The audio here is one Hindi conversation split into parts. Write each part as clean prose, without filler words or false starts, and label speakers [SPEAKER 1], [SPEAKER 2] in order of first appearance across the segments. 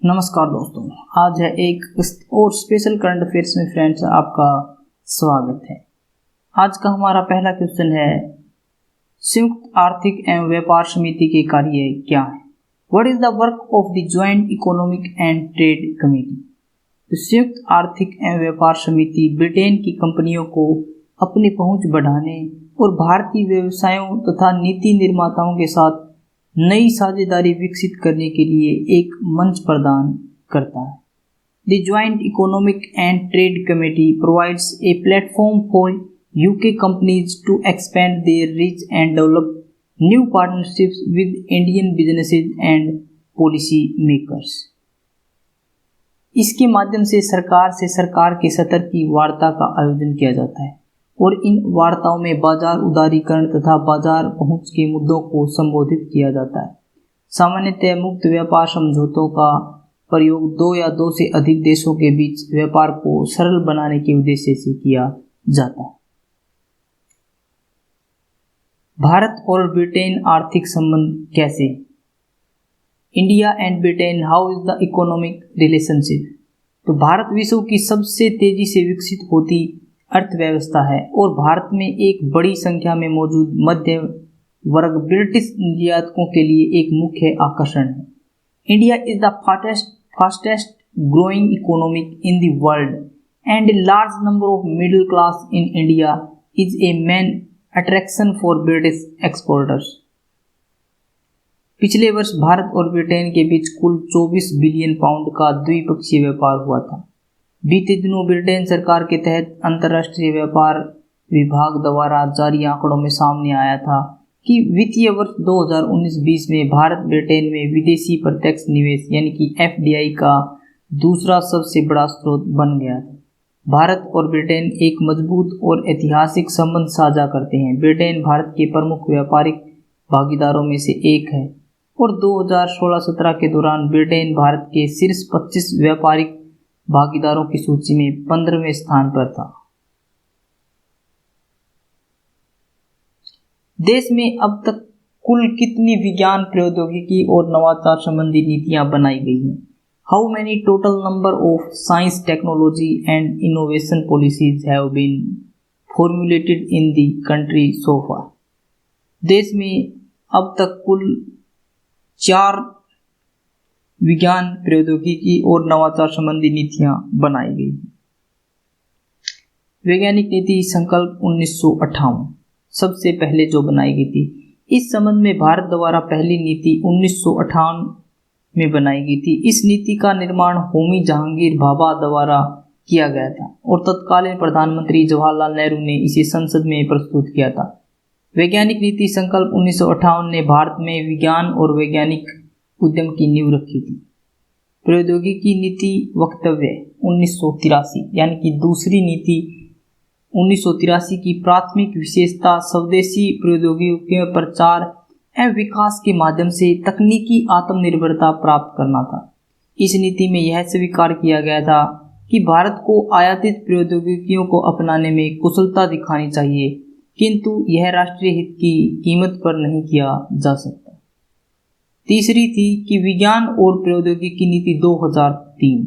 [SPEAKER 1] नमस्कार दोस्तों, आज है एक और स्पेशल करंट अफेयर्स में फ्रेंड्स आपका स्वागत है। आज का हमारा पहला क्वेश्चन है, संयुक्त आर्थिक एवं व्यापार समिति के कार्य क्या है? What is the work of the joint economic and trade committee? तो संयुक्त आर्थिक एवं व्यापार समिति ब्रिटेन की कंपनियों को अपनी पहुंच बढ़ाने और भारतीय व्यवसायों तथा नीति निर्माताओं के साथ नई साझेदारी विकसित करने के लिए एक मंच प्रदान करता है। The joint economic and trade committee provides a platform for UK companies to expand their reach and develop new partnerships with Indian businesses and policy makers. इसके माध्यम से सरकार के स्तर की वार्ता का आयोजन किया जाता है और इन वार्ताओं में बाजार उदारीकरण तथा बाजार पहुंच के मुद्दों को संबोधित किया जाता है। सामान्यतः मुक्त व्यापार समझौतों का प्रयोग दो या दो से अधिक देशों के बीच व्यापार को सरल बनाने के उद्देश्य से किया जाता है। भारत और ब्रिटेन आर्थिक संबंध कैसे? India and Britain, how is the economic relationship? तो भारत विश्व की सबसे तेजी से विकसित होती अर्थव्यवस्था है और भारत में एक बड़ी संख्या में मौजूद मध्य वर्ग ब्रिटिश निर्यातकों के लिए एक मुख्य आकर्षण है। India is the fastest growing economic in the world and a large number of middle class in India is a main attraction for British exporters. पिछले वर्ष भारत और ब्रिटेन के बीच कुल 24 बिलियन पाउंड का द्विपक्षीय व्यापार हुआ था। बीते दिनों ब्रिटेन सरकार के तहत अंतर्राष्ट्रीय व्यापार विभाग द्वारा जारी आंकड़ों में सामने आया था कि वित्तीय वर्ष 2019-20 में भारत ब्रिटेन में विदेशी प्रत्यक्ष निवेश यानी कि FDI का दूसरा सबसे बड़ा स्रोत बन गया था। भारत और ब्रिटेन एक मजबूत और ऐतिहासिक संबंध साझा करते हैं। ब्रिटेन भारत के प्रमुख व्यापारिक भागीदारों में से एक है और 2016-17 के दौरान ब्रिटेन भारत के शीर्ष 25 व्यापारिक भागीदारों की सूची में 15वें स्थान पर था। देश में अब तक कुल कितनी विज्ञान, प्रौद्योगिकी और नवाचार संबंधी नीतियां बनाई गई हैं? How many total number of science, technology and innovation policies have been formulated in the country so far? देश में अब तक कुल 4 विज्ञान, प्रौद्योगिकी और नवाचार संबंधी नीतियां बनाई गई। वैज्ञानिक नीति संकल्प 1958 सबसे पहले जो बनाई गई थी। इस संबंध में भारत द्वारा पहली नीति 1958 में बनाई गई थी। इस नीति का निर्माण होमी जहांगीर भाभा द्वारा किया गया था और तत्कालीन प्रधानमंत्री जवाहरलाल नेहरू ने इसे संसद में प्रस्तुत किया था। वैज्ञानिक नीति संकल्प 1958 ने भारत में विज्ञान और वैज्ञानिक उद्यम की नींव रखी थी। प्रौद्योगिकी नीति वक्तव्य 1983 यानी कि दूसरी नीति 1983 की प्राथमिक विशेषता स्वदेशी प्रौद्योगिकियों प्रचार एवं विकास के माध्यम से तकनीकी आत्मनिर्भरता प्राप्त करना था। इस नीति में यह स्वीकार किया गया था कि भारत को आयातित प्रौद्योगिकियों को अपनाने में कुशलता दिखानी चाहिए, किंतु यह राष्ट्रीय हित की कीमत पर नहीं किया जा सकता। तीसरी थी कि विज्ञान और प्रौद्योगिकी नीति 2003।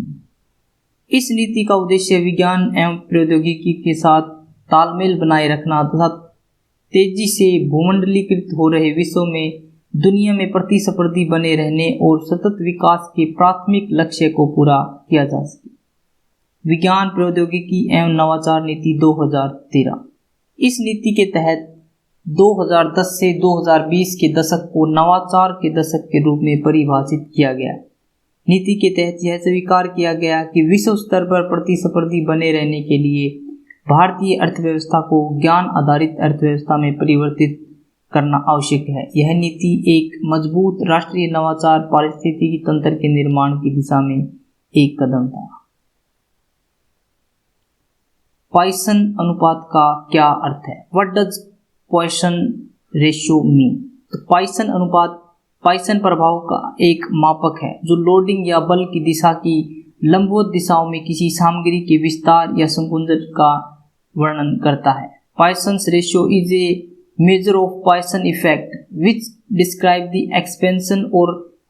[SPEAKER 1] इस नीति का उद्देश्य विज्ञान एवं प्रौद्योगिकी के साथ तालमेल बनाए रखना तथा तेजी से भूमंडलीकृत हो रहे विश्व में दुनिया में प्रतिस्पर्धी बने रहने और सतत विकास के प्राथमिक लक्ष्य को पूरा किया जा सके। विज्ञान, प्रौद्योगिकी एवं नवाचार नीति 2013। इस नीति के तहत 2010 से 2020 के दशक को नवाचार के दशक के रूप में परिभाषित किया गया। नीति के तहत यह स्वीकार किया गया कि विश्व स्तर पर प्रतिस्पर्धी बने रहने के लिए भारतीय अर्थव्यवस्था को ज्ञान आधारित अर्थव्यवस्था में परिवर्तित करना आवश्यक है। यह नीति एक मजबूत राष्ट्रीय नवाचार पारिस्थितिकी तंत्र के निर्माण की दिशा में एक कदम था। पॉइसन अनुपात का क्या अर्थ है? What does Poisson ratio mean? तो पॉइसन अनुपात पॉइसन प्रभाव का एक मापक है जो लोडिंग या बल की दिशा की लंबवत दिशाओं में किसी सामग्री के विस्तार या संकुचन का वर्णन करता है। Poisson's ratio is a measure of Poisson effect which describe the expansion or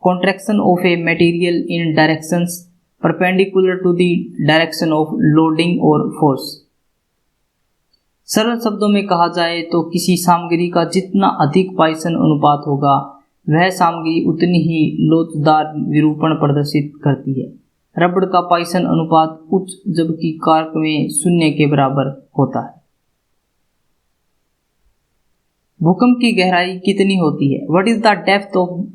[SPEAKER 1] contraction of a material in directions perpendicular to the direction of loading or force। सरल शब्दों में कहा जाए तो किसी सामग्री का जितना अधिक पाइसन अनुपात होगा वह सामग्री उतनी ही लोचदार विरूपण प्रदर्शित करती है। रबड़ का पाइसन अनुपात उच्च जबकि कार्क में 0 के बराबर होता है। भूकंप की गहराई कितनी होती है? What is the depth of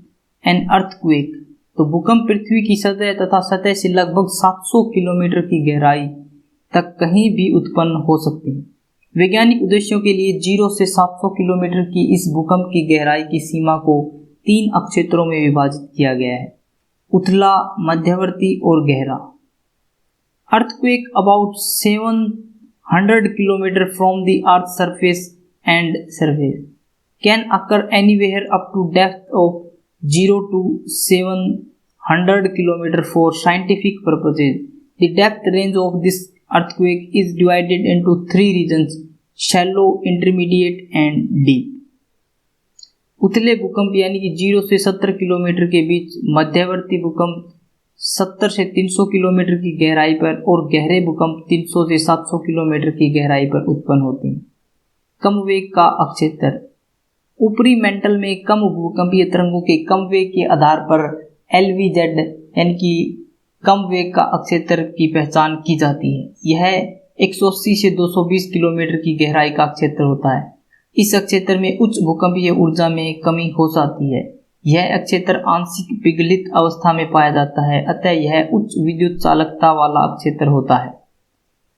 [SPEAKER 1] an earthquake? तो भूकंप पृथ्वी की सतह तथा सतह से लगभग 700 किलोमीटर की गहराई तक कहीं भी उत्पन्न हो सकते हैं। वैज्ञानिक उद्देश्यों के लिए 0 से 700 किलोमीटर की इस भूकंप की गहराई की सीमा को 3 अक्षेत्रों में विभाजित किया गया है: उथला, मध्यवर्ती और गहरा। Earthquake about 700 kilometre from the earth surface and surface can occur anywhere up to depth of 0 to 700 kilometer for scientific purposes. The depth range of this earthquake is divided into 3 regions: shallow, intermediate and deep. उथले भूकंप यानी कि 0 से 70 किलोमीटर के बीच, मध्यवर्ती भूकंप 70 से 300 किलोमीटर की गहराई पर और गहरे भूकंप 300 से 700 किलोमीटर की गहराई पर उत्पन्न होते हैं। कम वेग का अक्षेत्र। ऊपरी मेंटल में कम भूकंपीय तरंगों के कम वेग के आधार पर LVZ यानी कि कम वेग का अक्षेत्र की पहचान की जाती है। यह 180 से 220 किलोमीटर की गहराई का क्षेत्र होता है। इस क्षेत्र में उच्च भूकंपीय ऊर्जा में कमी हो जाती है। यह क्षेत्र आंशिक पिघलित अवस्था में पाया जाता है, अतः यह उच्च विद्युत चालकता वाला क्षेत्र होता है।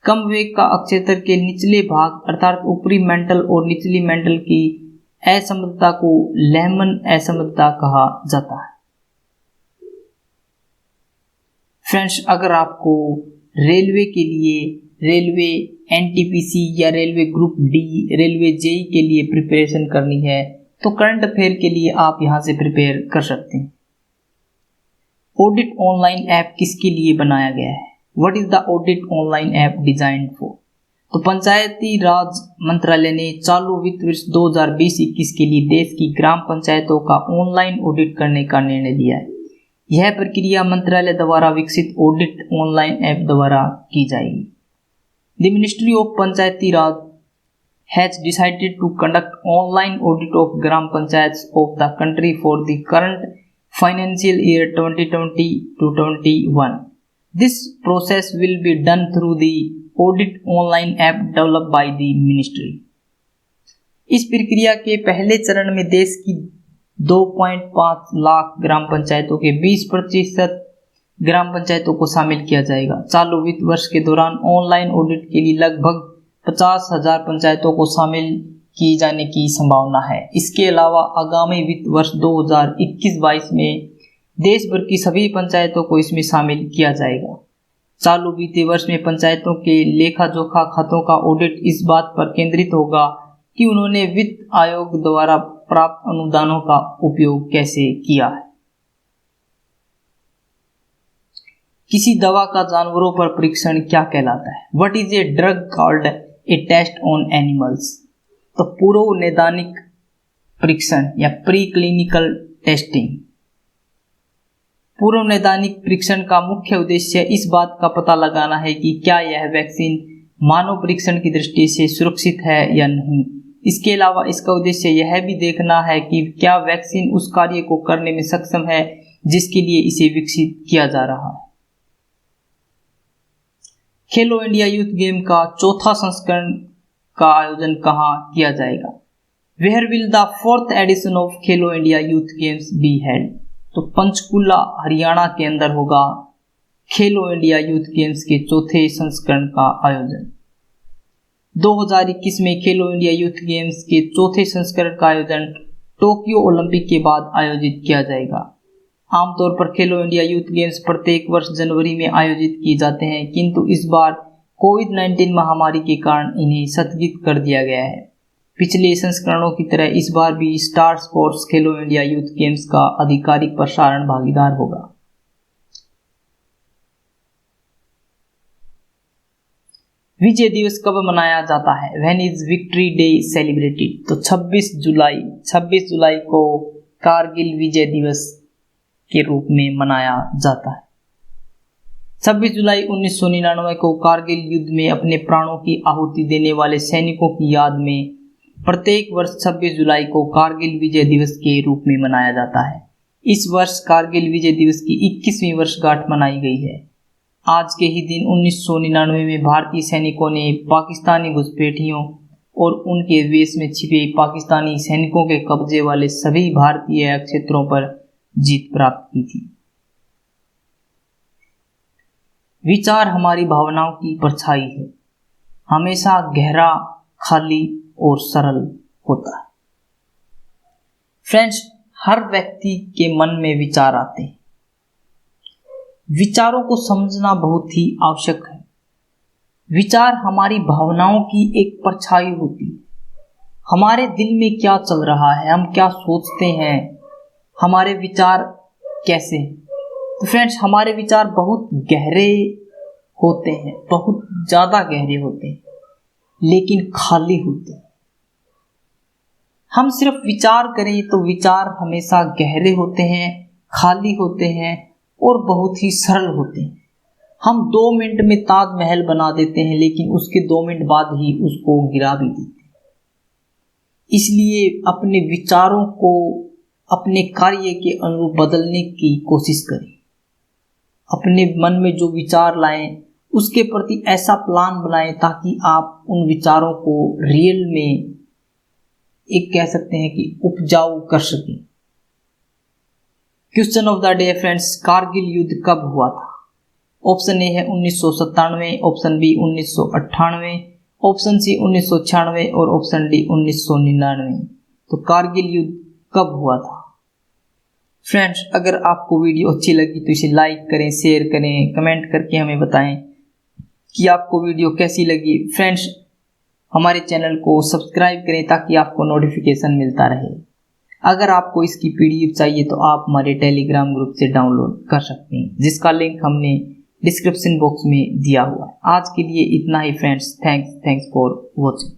[SPEAKER 1] कम वेग का क्षेत्र के निचले भाग अर्थात ऊपरी मेंटल और निचली मेंटल की असमता को लेहमन असमता कहा जाता है। फ्रेंड्स, अगर आपको रेलवे के लिए रेलवे NTPC या railway group D, railway JEE के लिए प्रिपरेशन करनी है तो करंट अफेयर के लिए आप यहां से प्रिपेयर कर सकते हैं। ऑडिट ऑनलाइन ऐप किसके लिए बनाया गया है? What is the audit online app designed for? तो पंचायती राज मंत्रालय ने चालू वित्त वर्ष 2020-21 के लिए देश की ग्राम पंचायतों का ऑनलाइन ऑडिट करने का निर्णय लिया है। यह प्रक्रिया मंत्रालय द्वारा विकसित ऑडिट ऑनलाइन ऐप द्वारा की जाएगी। The ministry of Panchayati Raj has decided to conduct online audit of gram panchayat of the country for the current financial year 2020-21। This process will be done through the Audit Online app developed by the Ministry. इस प्रक्रिया के पहले चरण में देश की 2.5 लाख ग्राम पंचायतों के 20% ग्राम पंचायतों को शामिल किया जाएगा। चालू वित्त वर्ष के दौरान ऑनलाइन ऑडिट के लिए लगभग 50,000 पंचायतों को शामिल किए जाने की संभावना है। इसके अलावा आगामी वित्त वर्ष 2021-22 में देश भर की सभी पंचायतों को इसमें शामिल किया जाएगा। चालू वित्तीय वर्ष में पंचायतों के लेखा जोखा खातों का ऑडिट इस बात पर केंद्रित होगा कि उन्होंने वित्त आयोग द्वारा प्राप्त अनुदानों का उपयोग कैसे किया है। किसी दवा का जानवरों पर परीक्षण क्या कहलाता है? What is a drug called a test on animals? तो पूर्व नैदानिक परीक्षण या प्री क्लिनिकल टेस्टिंग। पूर्व नैदानिक परीक्षण का मुख्य उद्देश्य इस बात का पता लगाना है कि क्या यह वैक्सीन मानव परीक्षण की दृष्टि से सुरक्षित है या नहीं। इसके अलावा इसका उद्देश्य यह भी देखना है कि क्या वैक्सीन उस कार्य को करने में सक्षम है जिसके लिए इसे विकसित किया जा रहा है। खेलो इंडिया यूथ गेम का चौथा संस्करण का आयोजन कहाँ किया जाएगा? Where will the 4th edition of Khelo India youth games be held? तो पंचकुला हरियाणा के अंदर होगा खेलो इंडिया यूथ गेम्स के चौथे संस्करण का आयोजन। 2021 में खेलो इंडिया यूथ गेम्स के चौथे संस्करण का आयोजन टोक्यो ओलंपिक के बाद आयोजित किया जाएगा। आमतौर पर खेलो इंडिया यूथ गेम्स प्रत्येक वर्ष जनवरी में आयोजित किए जाते हैं, किंतु इस बार कोविड-19 महामारी के कारण इन्हें स्थगित कर दिया गया है। पिछले संस्करणों की तरह इस बार भी स्टार स्पोर्ट्स खेलो इंडिया यूथ गेम्स का आधिकारिक प्रसारण भागीदार होगा। विजय दिवस कब मनाया जाता है? When is victory day celebrated? तो 26 जुलाई को कारगिल विजय दिवस के रूप में मनाया जाता है। 26 जुलाई 1999 को कारगिल युद्ध में अपने प्राणों की आहुति देने वाले सैनिकों की याद में प्रत्येक वर्ष 26 जुलाई को कारगिल विजय दिवस के रूप में मनाया जाता है। इस वर्ष कारगिल विजय दिवस की 21वीं वर्षगांठ मनाई गई है। आज के ही दिन 1999 में भारतीय सैनिकों ने पाकिस्तानी घुसपैठियों और उनके वेश में छिपे पाकिस्तानी सैनिकों के कब्जे वाले सभी भारतीय क्षेत्रों पर जीत प्राप्त की थी। विचार हमारी भावनाओं की परछाई है, हमेशा गहरा, खाली और सरल होता है। फ्रेंड्स, हर व्यक्ति के मन में विचार आते हैं। विचारों को समझना बहुत ही आवश्यक है। विचार हमारी भावनाओं की एक परछाई होती है। हमारे दिल में क्या चल रहा है, हम क्या सोचते हैं, हमारे विचार कैसे हैं। तो फ्रेंड्स, हमारे विचार बहुत गहरे होते हैं, बहुत ज़्यादा गहरे होते हैं, लेकिन खाली होते हैं। हम सिर्फ विचार करें तो विचार हमेशा गहरे होते हैं, खाली होते हैं और बहुत ही सरल होते हैं। हम 2 मिनट में ताजमहल बना देते हैं, लेकिन उसके 2 मिनट बाद ही उसको गिरा भी देते हैं। इसलिए अपने विचारों को अपने कार्य के अनुरूप बदलने की कोशिश करें। अपने मन में जो विचार लाएं उसके प्रति ऐसा प्लान बनाएं ताकि आप उन विचारों को रियल में एक कह सकते हैं कि उपजाऊ कर सकें। Question of the day friends, Kargil युद्ध कब हुआ था? ऑप्शन ए है 1997, ऑप्शन बी 1998, ऑप्शन सी 1996 और ऑप्शन डी 1999। तो कारगिल युद्ध कब हुआ था? फ्रेंड्स, अगर आपको वीडियो अच्छी लगी तो इसे लाइक करें, शेयर करें, कमेंट करके हमें बताएं कि आपको वीडियो कैसी लगी। फ्रेंड्स, हमारे चैनल को सब्सक्राइब करें ताकि आपको नोटिफिकेशन मिलता रहे। अगर आपको इसकी पीडीएफ चाहिए तो आप हमारे टेलीग्राम ग्रुप से डाउनलोड कर सकते हैं, जिसका लिंक हमने डिस्क्रिप्शन बॉक्स में दिया हुआ है। आज के लिए इतना ही फ्रेंड्स। Thanks for watching.